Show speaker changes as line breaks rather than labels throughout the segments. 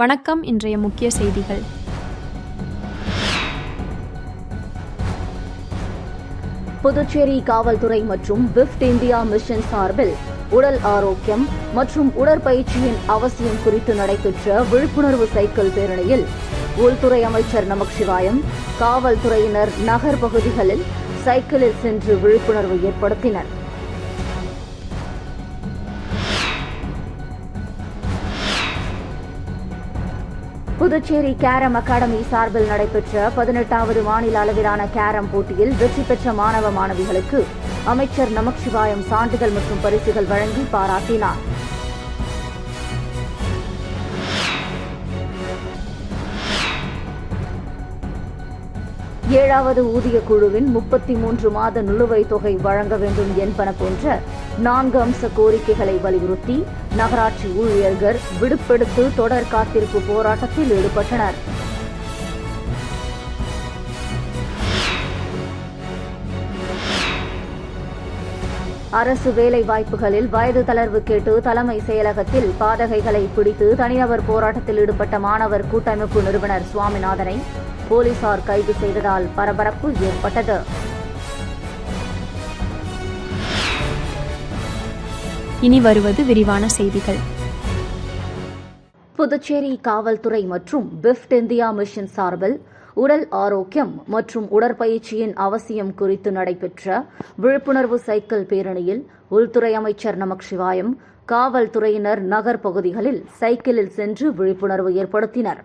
வணக்கம். இன்றைய முக்கிய செய்திகள்.
புதுச்சேரி காவல்துறை மற்றும் விஃப்ட் இந்தியா மிஷன் சார்பில் உடல் ஆரோக்கியம் மற்றும் உடற்பயிற்சியின் அவசியம் குறித்து நடைபெற்ற விழிப்புணர்வு சைக்கிள் பேரணியில் உள்துறை அமைச்சர் நமச்சிவாயம், காவல்துறையினர் நகர் பகுதிகளில் சைக்கிளில் சென்று விழிப்புணர்வு ஏற்படுத்தினர். புதுச்சேரி கேரம் அகாடமி சார்பில் நடைபெற்ற 18வது மாநில அளவிலான கேரம் போட்டியில் வெற்றி பெற்ற மாணவ மாணவிகளுக்கு அமைச்சர் நமச்சிவாயம் சான்றிதழ் மற்றும் பரிசுகள் வழங்கி பாராட்டினார். ஏழாவது ஊதிய குழுவின் 33 மாத நிலுவைத் தொகை வழங்க வேண்டும் என்பன போன்ற 4 அம்ச கோரிக்கைகளை வலியுறுத்தி நகராட்சி ஊழியர்கள் விடுப்பெடுத்து தொடர் காத்திருப்பு போராட்டத்தில் ஈடுபட்டனர். அரசு வேலை வாய்ப்புகளில் வயது தளர்வு கேட்டு தலைமை செயலகத்தில் பாதகைகளை பிடித்து தனிநபர் போராட்டத்தில் ஈடுபட்ட மாணவர் கூட்டமைப்பு நிறுவனர் சுவாமிநாதனை போலீசார் கைது செய்ததால் பரபரப்பு ஏற்பட்டது.
இனி வருவது விரிவான செய்திகள்.
புதுச்சேரி காவல்துறை மற்றும் விஃப்ட் இந்தியா மிஷன் சார்பில் உடல் ஆரோக்கியம் மற்றும் உடற்பயிற்சியின் அவசியம் குறித்து நடைபெற்ற விழிப்புணர்வு சைக்கிள் பேரணியில் உள்துறை அமைச்சர் நமச்சிவாயம், காவல்துறையினர் நகர் பகுதிகளில் சைக்கிளில் சென்று விழிப்புணர்வு ஏற்படுத்தினர்.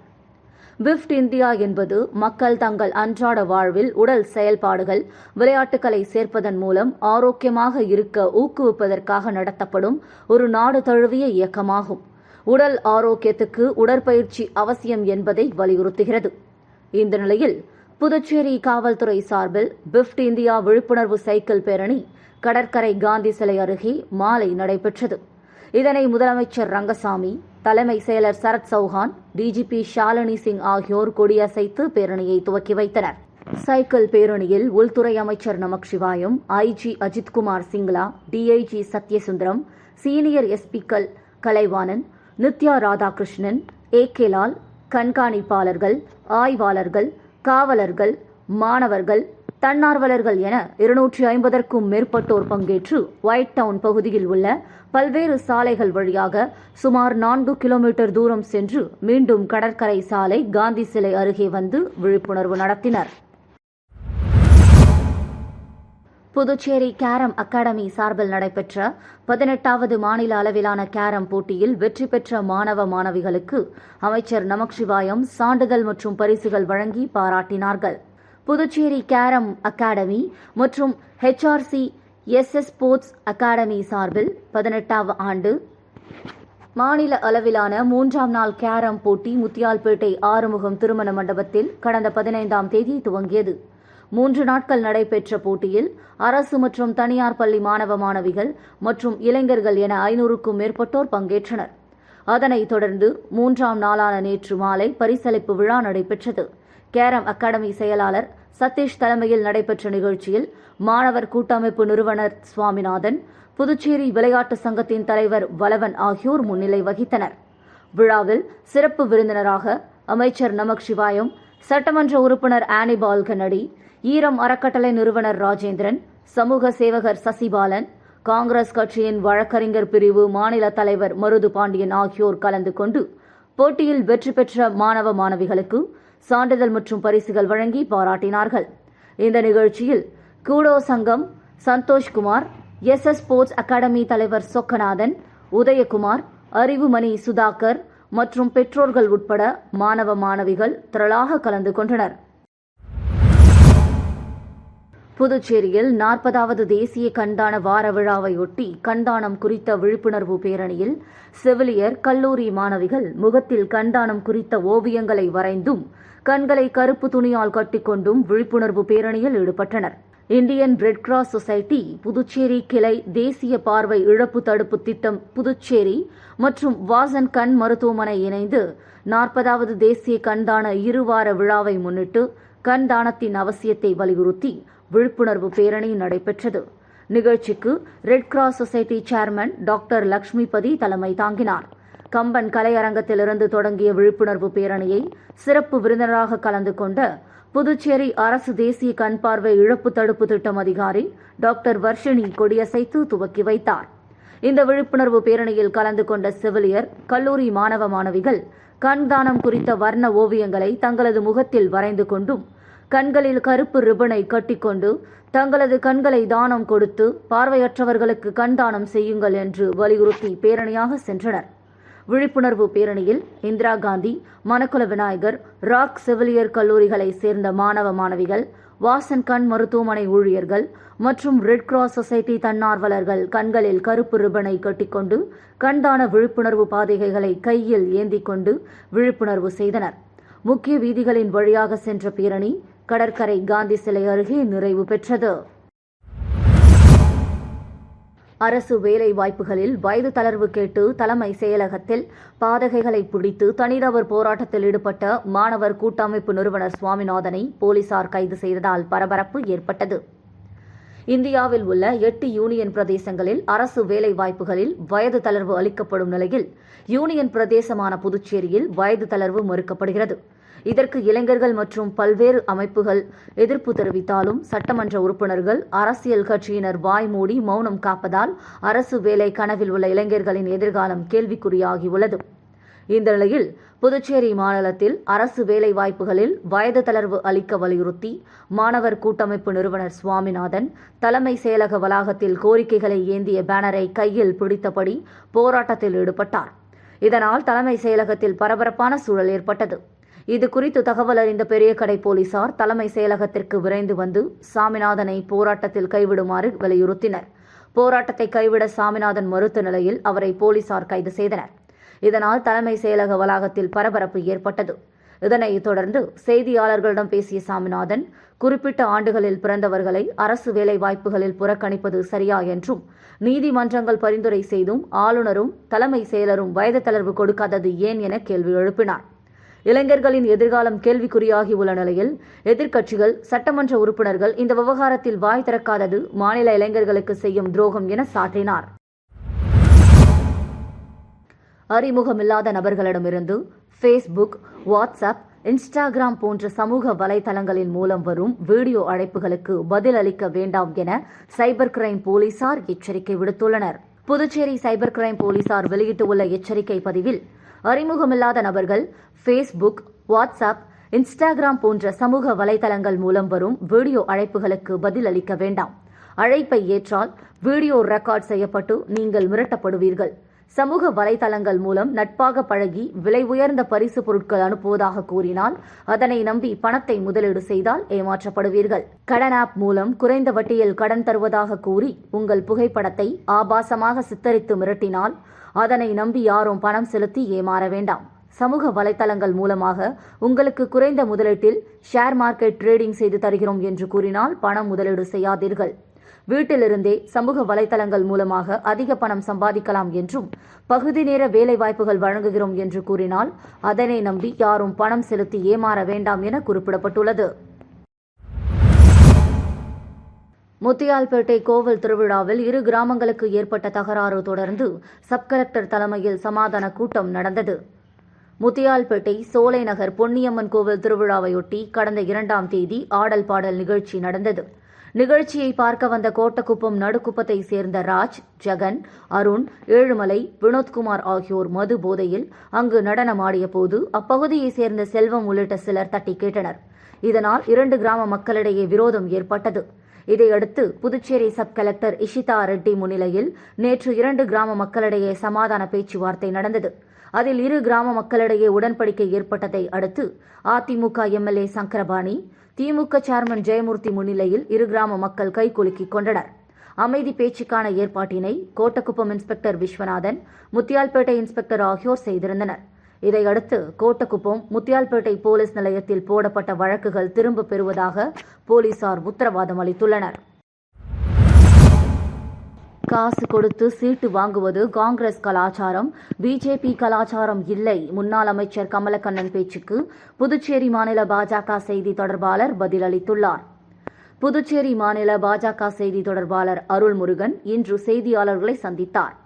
விஃப்ட் இந்தியா என்பது மக்கள் தங்கள் அன்றாட வாழ்வில் உடல் செயல்பாடுகள், விளையாட்டுகளை சேர்ப்பதன் மூலம் ஆரோக்கியமாக இருக்க ஊக்குவிப்பதற்காக நடத்தப்படும் ஒரு நாடு தழுவிய இயக்கமாகும். உடல் ஆரோக்கியத்துக்கு உடற்பயிற்சி அவசியம் என்பதை வலியுறுத்துகிறது. இந்த நிலையில் புதுச்சேரி காவல்துறை சார்பில் விஃப்ட் இந்தியா விழிப்புணர்வு சைக்கிள் பேரணி கடற்கரை காந்தி சிலை அருகே மாலை நடைபெற்றது. இதனை முதலமைச்சர் ரங்கசாமி, தலைமை செயலர் சரத் சௌஹான், டிஜிபி ஷாலினி சிங் ஆகியோர் கொடியசைத்து பேரணியை துவக்கி வைத்தனர். சைக்கிள் பேரணியில் உள்துறை அமைச்சர் Namachivayam, IG Ajithkumar Singla, DIG Sathyasundaram, senior எஸ்பிக்கள் கலைவாணன், நித்யா ராதாகிருஷ்ணன், ஏ.கே. லால், கண்காணிப்பாளர்கள், ஆய்வாளர்கள், காவலர்கள், மாணவர்கள், தன்னார்வலர்கள் என 250க்கும் மேற்பட்டோர் பங்கேற்று ஒயிட் டவுன் பகுதியில் உள்ள பல்வேறு சாலைகள் வழியாக சுமார் 4 கிலோமீட்டர் தூரம் சென்று மீண்டும் கடற்கரை சாலை காந்தி சிலை அருகே வந்து விழிப்புணர்வு நடத்தினர். புதுச்சேரி கேரம் அகாடமி சார்பில் நடைபெற்ற 18வது மாநில அளவிலான கேரம் போட்டியில் வெற்றி பெற்ற மாணவ மாணவிகளுக்கு அமைச்சர் நமச்சிவாயம் சான்றிதழ் மற்றும் பரிசுகள் வழங்கி பாராட்டினார்கள். புதுச்சேரி கேரம் அகாடமி மற்றும் HRC SS ஸ்போர்ட்ஸ் அகாடமி சார்பில் 18வது ஆண்டு மாநில அளவிலான 3ஆம் நாள் கேரம் போட்டி முத்தியால்பேட்டை ஆறுமுகம் திருமண மண்டபத்தில் கடந்த 15ஆம் தேதி துவங்கியது. 3 நாட்கள் நடைபெற்ற போட்டியில் அரசு மற்றும் தனியார் பள்ளி மாணவ மாணவிகள் மற்றும் இளைஞர்கள் என 500க்கும் மேற்பட்டோர் பங்கேற்றனர். அதனைத் தொடர்ந்து 3ஆம் நாளான நேற்று மாலை பரிசளிப்பு விழா நடைபெற்றது. கேரம் அகாடமி செயலாளர் சதீஷ் தலைமையில் நடைபெற்ற நிகழ்ச்சியில் மாணவர் கூட்டமைப்பு நிறுவனர் சுவாமிநாதன், புதுச்சேரி விளையாட்டு சங்கத்தின் தலைவர் வலவன் ஆகியோர் முன்னிலை வகித்தனர். விழாவில் சிறப்பு விருந்தினராக அமைச்சர் நமச்சிவாயம், சட்டமன்ற உறுப்பினர் ஆனிபால் கன்னடி, ஈரம் அறக்கட்டளை நிறுவனர் ராஜேந்திரன், சமூக சேவகர் சசிபாலன், காங்கிரஸ் கட்சியின் வழக்கறிஞர் பிரிவு மாநில தலைவர் மருது பாண்டியன் ஆகியோர் கலந்து கொண்டு போட்டியில் வெற்றி பெற்ற மாணவ மாணவிகளுக்கு சான்றிதழ் மற்றும் பரிசுகள் வழங்கி பாராட்டினார்கள். இந்த நிகழ்ச்சியில் கூடோ சங்கம் சந்தோஷ்குமார், SS ஸ்போர்ட்ஸ் அகாடமி தலைவர் சொக்கநாதன், உதயகுமார், அறிவுமணி சுதாகர் மற்றும் பெற்றோர்கள் உட்பட மாணவ மாணவிகள் திரளாக கலந்து கொண்டனர். புதுச்சேரியில் 40வது தேசிய கண்தான வார விழாவையொட்டி கண்தானம் குறித்த விழிப்புணர்வு பேரணியில் செவிலியர், கல்லூரி மாணவிகள் முகத்தில் கண்தானம் குறித்த ஓவியங்களை வரைந்தும் கண்களை கருப்பு துணியால் கட்டிக்கொண்டும் விழிப்புணர்வு பேரணியில் ஈடுபட்டனர். Indian red cross society Puducherry கிளை, தேசிய பார்வை இழப்பு தடுப்பு திட்டம் புதுச்சேரி மற்றும் வாசன் கண் மருத்துவமனை இணைந்து 40வது தேசிய கண்தான இருவார விழாவை முன்னிட்டு கண்தானத்தின் அவசியத்தை வலியுறுத்தி விழிப்புணர்வு பேரணி நடைபெற்றது. நிகழ்ச்சிக்கு red cross society chairman doctor Lakshmipathi தலைமை தாங்கினார். கம்பன் கலையரங்கத்திலிருந்து தொடங்கிய விழிப்புணர்வு பேரணியை சிறப்பு விருந்தினராக கலந்து கொண்ட புதுச்சேரி அரசு தேசிய கண் பார்வை இழப்பு தடுப்பு திட்டம் அதிகாரி டாக்டர் வர்ஷினி கொடியசைத்து துவக்கி வைத்தார். இந்த விழிப்புணர்வு பேரணியில் கலந்து கொண்ட செவிலியர், கல்லூரி மாணவ மாணவிகள் கண் தானம் குறித்த வர்ண ஓவியங்களை தங்களது முகத்தில் வரைந்து கொண்டும் கண்களில் கருப்பு ரிப்பனை கட்டிக்கொண்டு தங்களது கண்களை தானம் கொடுத்து பார்வையற்றவர்களுக்கு கண் தானம் செய்யுங்கள் என்று வலியுறுத்தி பேரணியாக சென்றனர். விழிப்புணர்வு பேரணியில் இந்திரா காந்தி, மணக்குள விநாயகர், ராக் செவிலியர் கல்லூரிகளை சேர்ந்த மாணவ மாணவிகள், வாசன் கண் மருத்துவமனை ஊழியர்கள் மற்றும் ரெட் கிராஸ் சொசைட்டி தன்னார்வலர்கள் கண்களில் கருப்பு ரிப்பனை கட்டிக்கொண்டு கண்தான விழிப்புணர்வு பாதைகளை கையில் ஏந்தி கொண்டு விழிப்புணர்வு செய்தனர். முக்கிய வீதிகளின் வழியாக சென்ற பேரணி கடற்கரை காந்தி சிலை அருகே நிறைவு பெற்றது. அரசு வேலை வாய்ப்புகளில் வயது தளர்வு கேட்டு தலைமை செயலகத்தில் பாதகைகளை பிடித்து தனிநபர் போராட்டத்தில் ஈடுபட்ட மாணவர் கூட்டமைப்பு நிறுவனர் சுவாமிநாதனை போலீசார் கைது செய்ததால் பரபரப்பு ஏற்பட்டது. இந்தியாவில் உள்ள 8 யூனியன் பிரதேசங்களில் அரசு வேலை வாய்ப்புகளில் வயது தளர்வு அளிக்கப்படும் நிலையில் யூனியன் பிரதேசமான புதுச்சேரியில் வயது தளர்வு மறுக்கப்படுகிறது. இதற்கு இளைஞர்கள் மற்றும் பல்வேறு அமைப்புகள் எதிர்ப்பு தெரிவித்தாலும் சட்டமன்ற உறுப்பினர்கள், அரசியல் கட்சியினர் வாய்மூடி மௌனம் காப்பதால் அரசு வேலை கனவில் உள்ள இளைஞர்களின் எதிர்காலம் கேள்விக்குறியாகியுள்ளது. இந்த நிலையில் புதுச்சேரி மாநிலத்தில் அரசு வேலை வாய்ப்புகளில் வயது தளர்வு அளிக்க வலியுறுத்தி மாணவர் கூட்டமைப்பு நிறுவனர் சுவாமிநாதன் தலைமை செயலக வளாகத்தில் கோரிக்கைகளை ஏந்திய பேனரை கையில் பிடித்தபடி போராட்டத்தில் ஈடுபட்டார். இதனால் தலைமை செயலகத்தில் பரபரப்பான சூழல் ஏற்பட்டது. இது குறித்து தகவல் அறிந்த பெரியகடை போலீசார் தலைமை செயலகத்திற்கு விரைந்து வந்து சாமிநாதனை போராட்டத்தில் கைவிடுமாறு வலியுறுத்தினர். போராட்டத்தை கைவிட சாமிநாதன் மறுத்த நிலையில் அவரை போலீசார் கைது செய்தனர். இதனால் தலைமை செயலக வளாகத்தில் பரபரப்பு ஏற்பட்டது. இதனைத் தொடர்ந்து செய்தியாளர்களிடம் பேசிய சாமிநாதன், குறிப்பிட்ட ஆண்டுகளில் பிறந்தவர்களை அரசு வேலை வாய்ப்புகளில் புறக்கணிப்பது சரியா என்றும், நீதிமன்றங்கள் பரிந்துரை செய்தும் ஆளுநரும் தலைமை செயலரும் வயது தளர்வு கொடுக்காதது ஏன் என கேள்வி எழுப்பினார். இளைஞர்களின் எதிர்காலம் கேள்விக்குறியாகி உள்ள நிலையில் எதிர்க்கட்சிகள், சட்டமன்ற உறுப்பினர்கள் இந்த விவகாரத்தில் வாய் திறக்காதது மாநில இளைஞர்களுக்கு செய்யும் துரோகம் என சாட்டினார். அறிமுகமில்லாத நபர்களிடமிருந்து ஃபேஸ்புக், வாட்ஸ்அப், இன்ஸ்டாகிராம் போன்ற சமூக வலைதளங்களின் மூலம் வரும் வீடியோ அழைப்புகளுக்கு பதில் அளிக்க வேண்டாம் என சைபர் கிரைம் போலீசார் எச்சரிக்கை விடுத்துள்ளனர். புதுச்சேரி சைபர் கிரைம் போலீசார் வெளியிட்டுள்ள எச்சரிக்கை பதிவில், அறிமுகமில்லாத நபர்கள் ஃபேஸ்புக், வாட்ஸ்அப், இன்ஸ்டாகிராம் போன்ற சமூக வலைதளங்கள் மூலம் வரும் வீடியோ அழைப்புகளுக்கு பதில் அளிக்க வேண்டாம். அழைப்பை ஏற்றால் வீடியோ ரெக்கார்ட் செய்யப்பட்டு நீங்கள் மிரட்டப்படுவீர்கள். சமூக வலைதளங்கள் மூலம் நட்பாக பழகி விலை உயர்ந்த பரிசு பொருட்கள் அனுப்புவதாக கூறினால் அதனை நம்பி பணத்தை முதலீடு செய்தால் ஏமாற்றப்படுவீர்கள். கடன் ஆப் மூலம் குறைந்த வட்டியில் கடன் தருவதாக கூறி உங்கள் புகைப்படத்தை ஆபாசமாக சித்தரித்து மிரட்டினால் அதனை நம்பி யாரும் பணம் செலுத்தி ஏமாற வேண்டாம். சமூக வலைதளங்கள் மூலமாக உங்களுக்கு குறைந்த முதலீட்டில் ஷேர் மார்க்கெட் ட்ரேடிங் செய்து தருகிறோம் என்று கூறினால் பணம் முதலீடு செய்யாதீர்கள். வீட்டிலிருந்தே சமூக வலைதளங்கள் மூலமாக அதிக பணம் சம்பாதிக்கலாம் என்றும், பகுதி நேர வேலை வாய்ப்புகள் வழங்குகிறோம் என்று கூறினால் அதனை நம்பி யாரும் பணம் செலுத்தி ஏமாற வேண்டாம் என குறிப்பிடப்பட்டுள்ளது. முத்தியால்பேட்டை கோவில் திருவிழாவில் 2 கிராமங்களுக்கு ஏற்பட்ட தகராறு தொடர்ந்து சப் கலெக்டர் தலைமையில் சமாதான கூட்டம் நடந்தது. முத்தியால்பேட்டை சோலை நகர் பொன்னியம்மன் கோவில் திருவிழாவையொட்டி கடந்த 2ஆம் தேதி ஆடல் பாடல் நிகழ்ச்சி நடந்தது. நிகழ்ச்சியை பார்க்க வந்த கோட்டக்குப்பம் நடுக்குப்பத்தை சேர்ந்த ராஜ், ஜெகன், அருண், ஏழுமலை, வினோத்குமார் ஆகியோர் மது போதையில் அங்கு நடனமாடிய போது அப்பகுதியைச் சேர்ந்த செல்வம் உள்ளிட்ட சிலர் தட்டி கேட்டனர். இதனால் 2 கிராம மக்களிடையே விரோதம் ஏற்பட்டது. இதையடுத்து புதுச்சேரி சப் கலெக்டர் இஷிதா ரெட்டி முன்னிலையில் நேற்று 2 கிராம மக்களிடையே சமாதான பேச்சுவார்த்தை நடந்தது. அதில் 2 கிராம மக்களிடையே உடன்படிக்கை ஏற்பட்டதை அடுத்து அதிமுக எம்எல்ஏ சங்கரபாணி, திமுக சேர்மன் ஜெயமூர்த்தி முன்னிலையில் 2 கிராம மக்கள் கைகுலுக்கிக் கொண்டனர். அமைதி பேச்சுக்கான ஏற்பாட்டினை கோட்டக்குப்பம் இன்ஸ்பெக்டர் விஸ்வநாதன், முத்தியால்பேட்டை இன்ஸ்பெக்டர் ஆகியோர் செய்திருந்தனர். இதையடுத்து கோட்டக்குப்பம், முத்தியால்பேட்டை போலீஸ் நிலையத்தில் போடப்பட்ட வழக்குகள் திரும்பப் பெறுவதாக போலீசார் உத்தரவாதம் அளித்துள்ளனர். காசு கொடுத்து சீட்டு வாங்குவது காங்கிரஸ் கலாச்சாரம், பிஜேபி கலாச்சாரம் இல்லை. முன்னாள் அமைச்சர் கமலக்கண்ணன் பேச்சுக்கு புதுச்சேரி மாநில பாஜக செய்தி தொடர்பாளர் பதிலளித்துள்ளார். புதுச்சேரி மாநில பாஜக செய்தி தொடர்பாளர் அருள்முருகன் இன்று செய்தியாளர்களை சந்தித்தார்.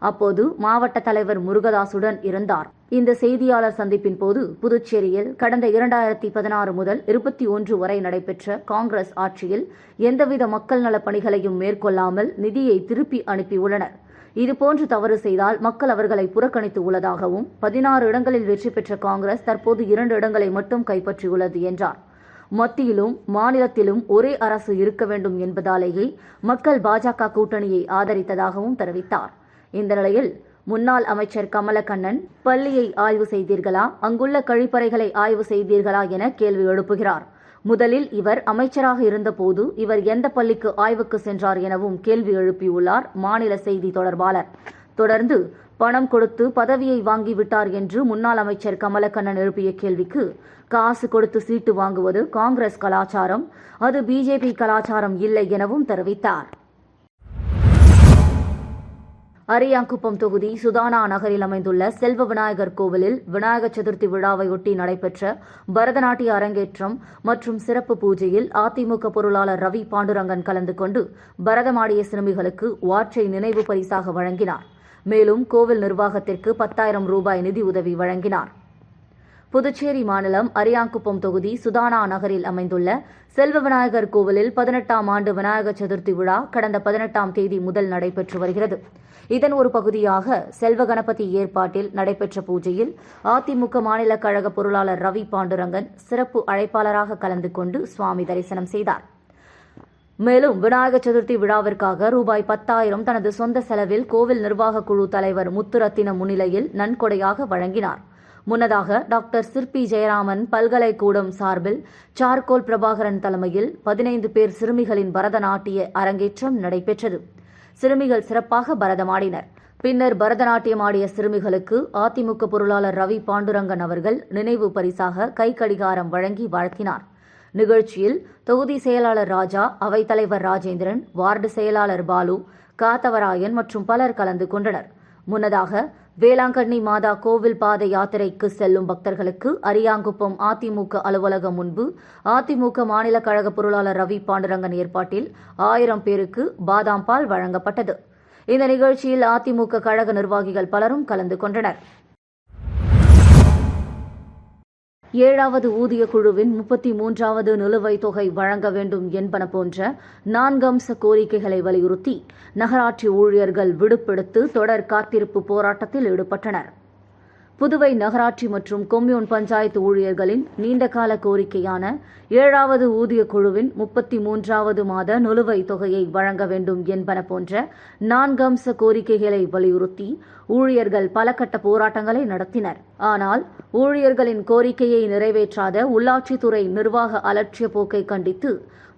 அப்போது மாவட்ட தலைவர் முருகதாசுடன் இருந்தார். இந்த செய்தியாளர் சந்திப்பின் போது புதுச்சேரியில் கடந்த 2016 முதல் 21 வரை நடைபெற்ற காங்கிரஸ் ஆட்சியில் எந்தவித மக்கள் நலப் பணிகளையும் மேற்கொள்ளாமல் நிதியை திருப்பி அனுப்பியுள்ளனர். இதுபோன்று தவறு செய்தால் மக்கள் அவர்களை புறக்கணித்து உள்ளதாகவும் 16 இடங்களில் வெற்றி பெற்ற காங்கிரஸ் தற்போது 2 இடங்களை மட்டும் கைப்பற்றியுள்ளது என்றார். மத்தியிலும் மாநிலத்திலும் ஒரே அரசு இருக்க வேண்டும் என்பதாலேயே மக்கள் பாஜக கூட்டணியை ஆதரித்ததாகவும் தெரிவித்தார். இந்த நிலையில் முன்னாள் அமைச்சர் கமலக்கண்ணன் பள்ளியை ஆய்வு செய்தீர்களா, அங்குள்ள கழிப்பறைகளை ஆய்வு செய்தீர்களா என கேள்வி எழுப்புகிறார். முதலில் இவர் அமைச்சராக இருந்தபோது இவர் எந்த பள்ளிக்கு ஆய்வுக்கு சென்றார் எனவும் கேள்வி எழுப்பியுள்ளார் மாநில செய்தி தொடர்பாளர். தொடர்ந்து பணம் கொடுத்து பதவியை வாங்கிவிட்டார் என்று முன்னாள் அமைச்சர் கமலக்கண்ணன் எழுப்பிய கேள்விக்கு, காசு கொடுத்து சீட்டு வாங்குவது காங்கிரஸ் கலாச்சாரம், அது பிஜேபி கலாச்சாரம் இல்லை எனவும் தெரிவித்தார். அரியாங்குப்பம் தொகுதி சுதானா நகரில் அமைந்துள்ள செல்வ விநாயகர் கோவிலில் விநாயகர் சதுர்த்தி விழாவையொட்டி நடைபெற்ற பரதநாட்டிய அரங்கேற்றம் மற்றும் சிறப்பு பூஜையில் அதிமுக பொருளாளர் ரவி பாண்டுரங்கன் கலந்து கொண்டு பரதமாடிய சிறுமிகளுக்கு வாட்சை நினைவு பரிசாக வழங்கினார். மேலும் கோவில் நிர்வாகத்திற்கு 10,000 ரூபாய் நிதி உதவி வழங்கினார். புதுச்சேரி மாநிலம் அரியாங்குப்பம் தொகுதி சுதானா நகரில் அமைந்துள்ள செல்வ விநாயகர் கோவிலில் 18ஆம் ஆண்டு விநாயகர் சதுர்த்தி விழா கடந்த 18ஆம் தேதி முதல் நடைபெற்று வருகிறது. இதன் ஒரு பகுதியாக செல்வ கணபதி ஏற்பாட்டில் நடைபெற்ற பூஜையில் அதிமுக மாநில கழக பொருளாளர் ரவி பாண்டுரங்கன் சிறப்பு அழைப்பாளராக கலந்து கொண்டு சுவாமி தரிசனம் செய்தார். மேலும் விநாயகர் சதுர்த்தி விழாவிற்காக ரூபாய் 10,000 தனது சொந்த செலவில் கோவில் நிர்வாக குழு தலைவர் முத்துரத்தினம் முன்னிலையில் நன்கொடையாக வழங்கினார். முன்னதாக டாக்டர் சிற்பி ஜெயராமன் பல்கலைக்கூடம் சார்பில் சார்கோல் பிரபாகரன் தலைமையில் 15 பேர் சிறுமிகளின் பரதநாட்டிய அரங்கேற்றம் நடைபெற்றது. சிறுமிகள் சிறப்பாக பரதமாடினர். பின்னர் பரதநாட்டியம் ஆடிய சிறுமிகளுக்கு அதிமுக பொருளாளர் ரவி பாண்டுரங்கன் அவர்கள் நினைவு பரிசாக கைக்கடிகாரம் வழங்கி வாழ்த்தினார். நிகழ்ச்சியில் தொகுதி செயலாளர் ராஜா, அவைத்தலைவர் ராஜேந்திரன், வார்டு செயலாளர் பாலு, காத்தவராயன் மற்றும் பலர் கலந்து கொண்டனர். முன்னதாக வேளாங்கண்ணி மாதா கோவில் பாத யாத்திரைக்கு செல்லும் பக்தர்களுக்கு அரியாங்குப்பம் அதிமுக அலுவலகம் முன்பு அதிமுக மாநில கழக பொருளாளர் ரவி பாண்டுரங்கன் ஏற்பாட்டில் 1000 பேருக்கு பாதாம் பால் வழங்கப்பட்டது. இந்த நிகழ்ச்சியில் அதிமுக கழக நிர்வாகிகள் பலரும் கலந்து கொண்டனர். 7வது ஊதிய குழுவின் 33வது நிலுவைத் தொகை வழங்க வேண்டும் என்பன போன்ற 4 அம்ச கோரிக்கைகளை வலியுறுத்தி நகராட்சி ஊழியர்கள் விடுப்பெடுத்து தொடர் காத்திருப்பு போராட்டத்தில் ஈடுபட்டனர். புதுவை நகராட்சி மற்றும் கொம்யூன் பஞ்சாயத்து ஊழியர்களின் நீண்டகால கோரிக்கையான 7வது ஊதிய குழுவின் 33வது மாத நிலுவைத் தொகையை வழங்க வேண்டும் என்பன போன்ற 4 அம்ச கோரிக்கைகளை வலியுறுத்தி ஊழியர்கள் பல கட்ட போராட்டங்களை நடத்தினர். ஆனால் ஊழியர்களின் கோரிக்கையை நிறைவேற்றாத உள்ளாட்சித்துறை நிர்வாக அலட்சிய போக்கை கண்டித்து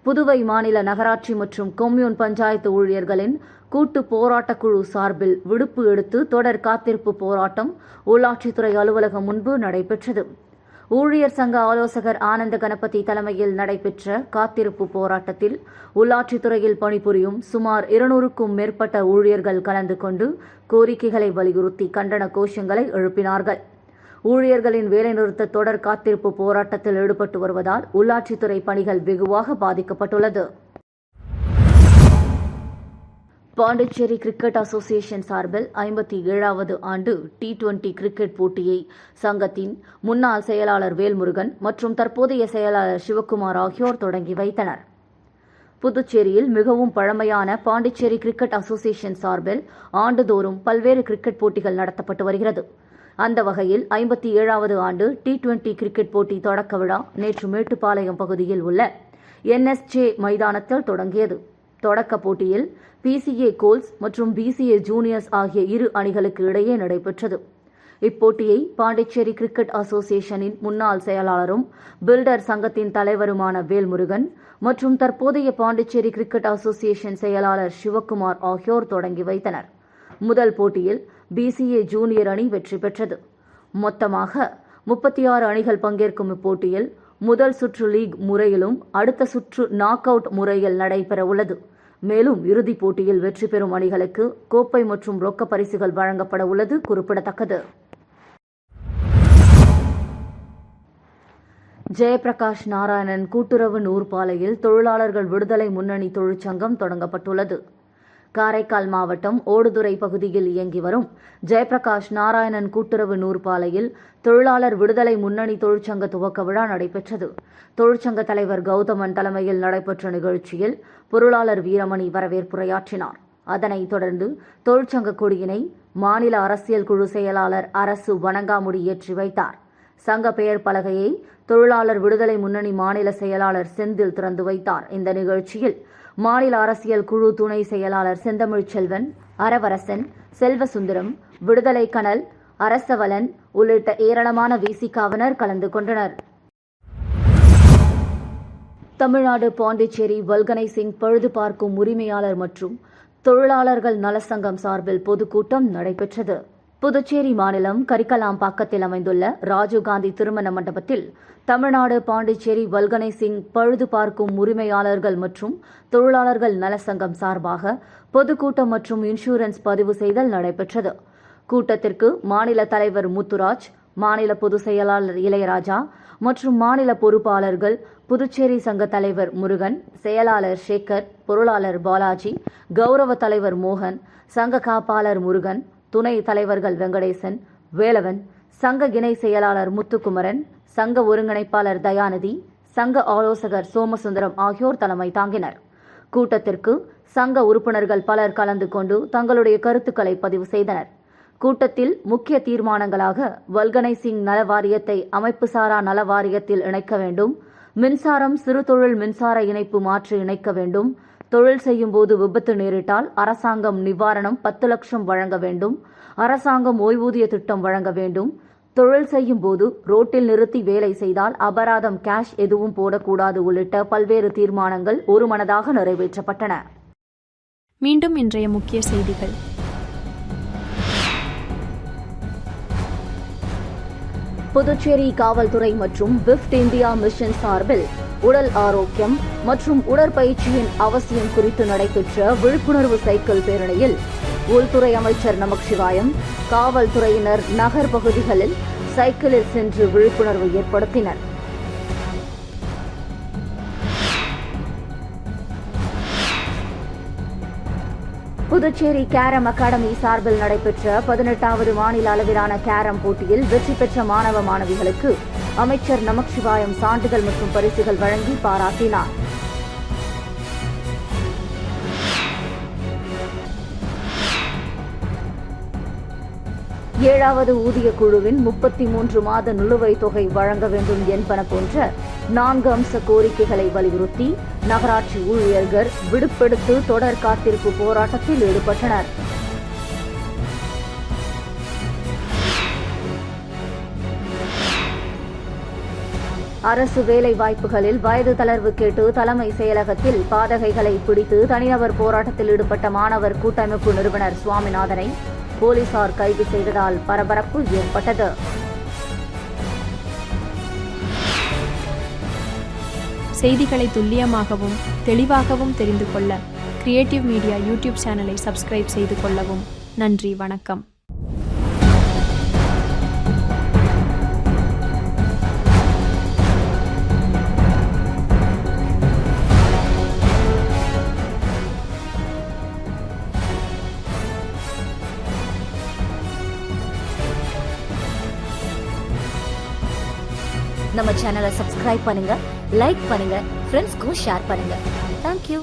புதுவை மாநில நகராட்சி மற்றும் கொம்யூன் பஞ்சாயத்து ஊழியர்களின் கூட்டு போராட்டக்குழு சார்பில் விடுப்பு எடுத்து தொடர் காத்திருப்பு போராட்டம் உள்ளாட்சித்துறை அலுவலகம் முன்பு நடைபெற்றது. ஊழியர் சங்க ஆலோசகர் ஆனந்த கணபதி தலைமையில் நடைபெற்ற காத்திருப்பு போராட்டத்தில் உள்ளாட்சித்துறையில் பணிபுரியும் சுமார் 200க்கும் மேற்பட்ட ஊழியர்கள் கலந்து கொண்டு கோரிக்கைகளை வலியுறுத்தி கண்டன கோஷங்களை எழுப்பினார்கள். ஊழியர்களின் வேலைநிறுத்த தொடர் காத்திருப்பு போராட்டத்தில் ஈடுபட்டு வருவதால் உள்ளாட்சித்துறை பணிகள் வெகுவாக பாதிக்கப்பட்டுள்ளது. பாண்டிச்சேரி கிரிக்கெட் அசோசியேஷன் சார்பில் 57வது ஆண்டு T20 கிரிக்கெட் போட்டியை சங்கத்தின் முன்னாள் செயலாளர் வேல்முருகன் மற்றும் தற்போதைய செயலாளர் சிவக்குமார் ஆகியோர் தொடங்கி வைத்தனர். புதுச்சேரியில் மிகவும் பழமையான பாண்டிச்சேரி கிரிக்கெட் அசோசியேஷன் சார்பில் ஆண்டுதோறும் பல்வேறு கிரிக்கெட் போட்டிகள் நடத்தப்பட்டு வருகிறது. அந்த வகையில் 57வது ஆண்டு T20 கிரிக்கெட் போட்டி தொடக்க விழா நேற்று மேட்டுப்பாளையம் பகுதியில் உள்ள NSJ மைதானத்தில் தொடங்கியது. தொடக்க போட்டியில் PCA கோல்ஸ் மற்றும் BCA ஜூனியர்ஸ் ஆகிய இரு அணிகளுக்கு இடையே நடைபெற்றது. இப்போட்டியை பாண்டிச்சேரி கிரிக்கெட் அசோசியேஷனின் முன்னாள் செயலாளரும் பில்டர் சங்கத்தின் தலைவருமான வேல்முருகன் மற்றும் தற்போதைய பாண்டிச்சேரி கிரிக்கெட் அசோசியேஷன் செயலாளர் சிவக்குமார் ஆகியோர் தொடங்கி வைத்தனர். முதல் போட்டியில் BCA ஜூனியர் அணி வெற்றி பெற்றது. மொத்தமாக 36 அணிகள் பங்கேற்கும் இப்போட்டியில் முதல் சுற்று லீக் முறையிலும் அடுத்த சுற்று நாக் அவுட் முறையில் நடைபெற உள்ளது. மேலும் இறுதிப் போட்டியில் வெற்றி பெறும் அணிகளுக்கு கோப்பை மற்றும் ரொக்க பரிசுகள் வழங்கப்பட உள்ளது குறிப்பிடத்தக்கது. ஜெயபிரகாஷ் நாராயணன் கூட்டுறவு நூற்பாலையில் தொழிலாளர்கள் விடுதலை முன்னணி தொழிற்சங்கம் தொடங்கப்பட்டுள்ளது. காரைக்கால் மாவட்டம் ஓடுதுறை பகுதியில் இயங்கி வரும் ஜெயபிரகாஷ் நாராயணன் கூட்டுறவு நூற்பாலையில் தொழிலாளர் விடுதலை முன்னணி தொழிற்சங்க துவக்க விழா நடைபெற்றது. தொழிற்சங்க தலைவர் கௌதமன் தலைமையில் நடைபெற்ற நிகழ்ச்சியில் பொருளாளர் வீரமணி வரவேற்புரையாற்றினார். அதனைத் தொடர்ந்து தொழிற்சங்க கொடியினை மாநில அரசியல் குழு செயலாளர் அரசு வணங்காமுடி ஏற்றி வைத்தார். சங்க பெயர் பலகையை தொழிலாளர் விடுதலை முன்னணி மாநில செயலாளர் செந்தில் திறந்து வைத்தார். இந்த நிகழ்ச்சியில் மாநில அரசியல் குழு துணை செயலாளர் செந்தமிழ்ச்செல்வன், அரவரசன், செல்வசுந்தரம், விடுதலை கனல், அரசவலன் உள்ளிட்ட ஏராளமான விசிகாவினர் கலந்து கொண்டனர். தமிழ்நாடு பாண்டிச்சேரி வல்கனைசிங் பழுது பார்க்கும் உரிமையாளர் மற்றும் தொழிலாளர்கள் நலசங்கம் சார்பில் பொதுக்கூட்டம் நடைபெற்றது. புதுச்சேரி மாநிலம் கரிக்கலாம்பாக்கத்தில் அமைந்துள்ள ராஜீவ்காந்தி திருமண மண்டபத்தில் தமிழ்நாடு பாண்டிச்சேரி வல்கனைசிங் பழுது பார்க்கும் உரிமையாளர்கள் மற்றும் தொழிலாளர்கள் நலசங்கம் சார்பாக பொதுக்கூட்டம் மற்றும் இன்சூரன்ஸ் பதிவு செய்தல் நடைபெற்றது. கூட்டத்திற்கு மாநில தலைவர் முத்துராஜ், மாநில பொதுச் செயலாளர் இளையராஜா மற்றும் மாநில பொறுப்பாளர்கள், புதுச்சேரி சங்க தலைவர் முருகன், செயலாளர் சேகர், பொருளாளர் பாலாஜி, கௌரவ தலைவர் மோகன், சங்க காப்பாளர் முருகன், துணை தலைவர்கள் வெங்கடேசன், வேலவன், சங்க இணை செயலாளர் முத்துக்குமரன், சங்க ஒருங்கிணைப்பாளர் தயாநிதி, சங்க ஆலோசகர் சோமசுந்தரம் ஆகியோர் தலைமை தாங்கினர். கூட்டத்திற்கு சங்க உறுப்பினர்கள் பலர் கலந்து கொண்டு தங்களுடைய கருத்துக்களை பதிவு செய்தனர். கூட்டத்தில் முக்கிய தீர்மானங்களாக வல்கனைசிங் நல வாரியத்தை அமைப்புசாரா நல வாரியத்தில் இணைக்க வேண்டும், மின்சாரம் சிறு தொழில் மின்சார இணைப்பு மாற்றி இணைக்க வேண்டும், தொழில் செய்யும் போது விபத்து நேரிட்டால் அரசாங்கம் நிவாரணம் 10 லட்சம் வழங்க வேண்டும், அரசாங்கம் ஓய்வூதிய திட்டம் வழங்க வேண்டும், தொழில் செய்யும் போது ரோட்டில் நிறுத்தி வேலை செய்தால் அபராதம் கேஷ் எதுவும் போடக்கூடாது உள்ளிட்ட பல்வேறு தீர்மானங்கள் ஒருமனதாக நிறைவேற்றப்பட்டன.
மீண்டும் இன்றைய முக்கிய செய்திகள்.
புதுச்சேரி காவல்துறை மற்றும் விஃப்ட் இந்தியா மிஷன் சார்பில் உடல் ஆரோக்கியம் மற்றும் உடற்பயிற்சியின் அவசியம் குறித்து நடைபெற்ற விழிப்புணர்வு சைக்கிள் பேரணியில் உள்துறை அமைச்சர் நமச்சிவாயம், காவல்துறையினர் நகர் பகுதிகளில் சைக்கிளில் சென்று விழிப்புணர்வு ஏற்படுத்தினர். புதுச்சேரி கேரம் அகாடமி சார்பில் நடைபெற்ற 18வது மாநில அளவிலான கேரம் போட்டியில் வெற்றி பெற்ற மாணவ மாணவிகளுக்கு அமைச்சர் நமச்சிவாயம் சான்றிதழ் மற்றும் பரிசுகள் வழங்கி பாராட்டினார். ஏழாவது ஊதிய குழுவின் 33 மாத நிலுவைத் தொகை வழங்க வேண்டும் என்பன போன்ற 4 அம்ச கோரிக்கைகளை வலியுறுத்தி நகராட்சி ஊழியர்கள் விடுப்பெடுத்து தொடர் காத்திருப்பு போராட்டத்தில் ஈடுபட்டனர். அரசு வேலை வாய்ப்புகளில் வயது தளர்வு கேட்டு தலைமை செயலகத்தில் பாதகைகளை பிடித்து தனிநபர் போராட்டத்தில் ஈடுபட்ட மாணவர் கூட்டமைப்பு நிறுவனர் சுவாமிநாதனை போலீசார் கைது செய்ததால் பரபரப்பு ஏற்பட்டது.
செய்திகளை துல்லியமாகவும் தெளிவாகவும் தெரிந்து கொள்ள கிரியேட்டிவ் மீடியா யூடியூப் சேனலை சப்ஸ்கிரைப் செய்து கொள்ளவும். நன்றி, வணக்கம்.
நம்ம சேனலை சப்ஸ்கிரைப் பண்ணுங்க, லைக் பண்ணுங்க, ஃப்ரெண்ட்ஸ்க்கும் ஷேர் பண்ணுங்க. தேங்க்யூ.